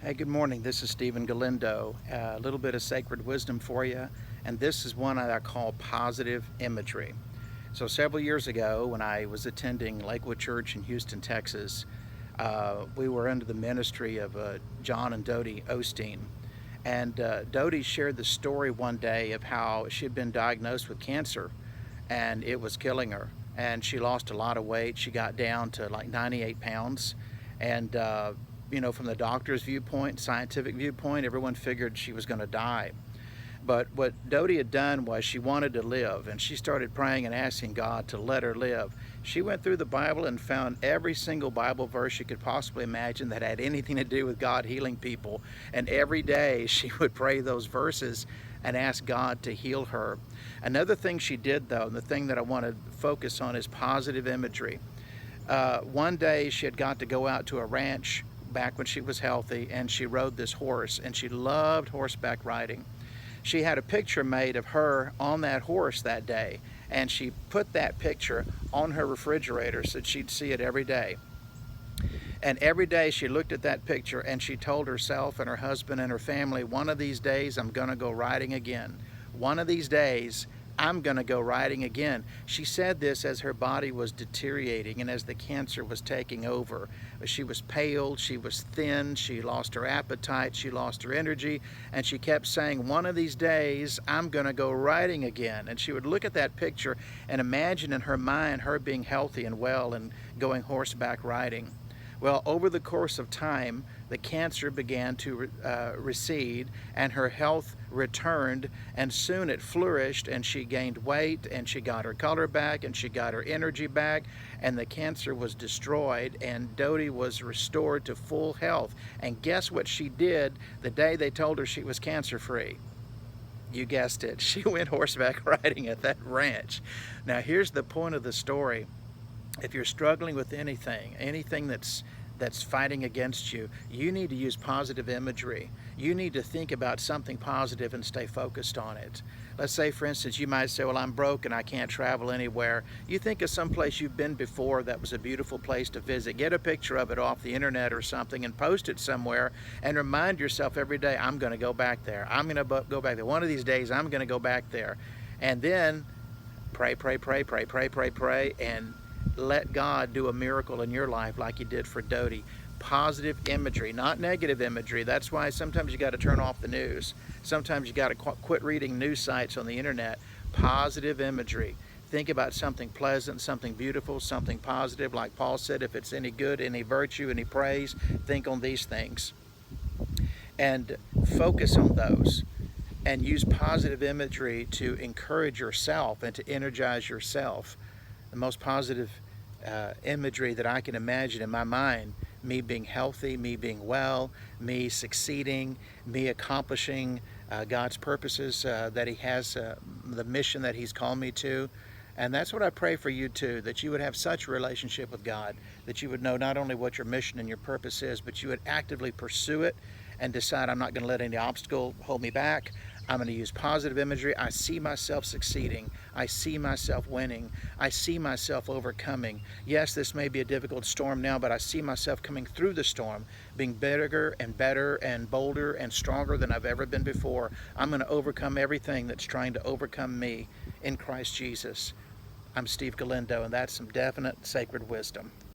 Hey, good morning. This is Stephen Galindo. A little bit of sacred wisdom for you, and this is one I call positive imagery. So, several years ago, when I was attending Lakewood Church in Houston, Texas, we were under the ministry of John and Dodie Osteen. And Dodie shared the story one day of how she had been diagnosed with cancer and it was killing her. And she lost a lot of weight. She got down to like 98 pounds. And from the doctor's viewpoint, scientific viewpoint, everyone figured she was going to die. But what Dodie had done was she wanted to live, and she started praying and asking God to let her live. She went through the Bible and found every single Bible verse she could possibly imagine that had anything to do with God healing people. And every day she would pray those verses and ask God to heal her. Another thing she did, though, and the thing that I want to focus on, is positive imagery. One day she had got to go out to a ranch back when she was healthy, and she rode this horse, and she loved horseback riding. She had a picture made of her on that horse that day, and she put that picture on her refrigerator so that she'd see it every day. And every day she looked at that picture and she told herself and her husband and her family, one of these days I'm going to go riding again. One of these days I'm going to go riding again. She said this as her body was deteriorating and as the cancer was taking over. She was pale, she was thin, she lost her appetite, she lost her energy, and she kept saying, one of these days I'm going to go riding again. And she would look at that picture and imagine in her mind her being healthy and well and going horseback riding. Well, over the course of time, the cancer began to recede and her health returned, and soon it flourished and she gained weight and she got her color back and she got her energy back, and the cancer was destroyed and Dodie was restored to full health. And guess what she did the day they told her she was cancer-free? You guessed it, she went horseback riding at that ranch. Now here's the point of the story. If you're struggling with anything that's fighting against you, you need to use positive imagery. You need to think about something positive and stay focused on it. Let's say, for instance, you might say, well, I'm broke and I can't travel anywhere. You think of some place you've been before that was a beautiful place to visit. Get a picture of it off the internet or something and post it somewhere and remind yourself every day, I'm going to go back there. I'm going to go back there. One of these days, I'm going to go back there. And then pray, and let God do a miracle in your life like He did for Dodie. Positive imagery, not negative imagery. That's why sometimes you got to turn off the news. Sometimes you got to quit reading news sites on the internet. Positive imagery. Think about something pleasant, something beautiful, something positive. Like Paul said, if it's any good, any virtue, any praise, think on these things. And focus on those. And use positive imagery to encourage yourself and to energize yourself. The most positive imagery that I can imagine in my mind, me being healthy, me being well, me succeeding, me accomplishing God's purposes that He has, the mission that He's called me to. And that's what I pray for you too, that you would have such a relationship with God, that you would know not only what your mission and your purpose is, but you would actively pursue it and decide, I'm not going to let any obstacle hold me back. I'm going to use positive imagery. I see myself succeeding. I see myself winning. I see myself overcoming. Yes, this may be a difficult storm now, but I see myself coming through the storm, being bigger and better and bolder and stronger than I've ever been before. I'm going to overcome everything that's trying to overcome me in Christ Jesus. I'm Steve Galindo, and that's some definite sacred wisdom.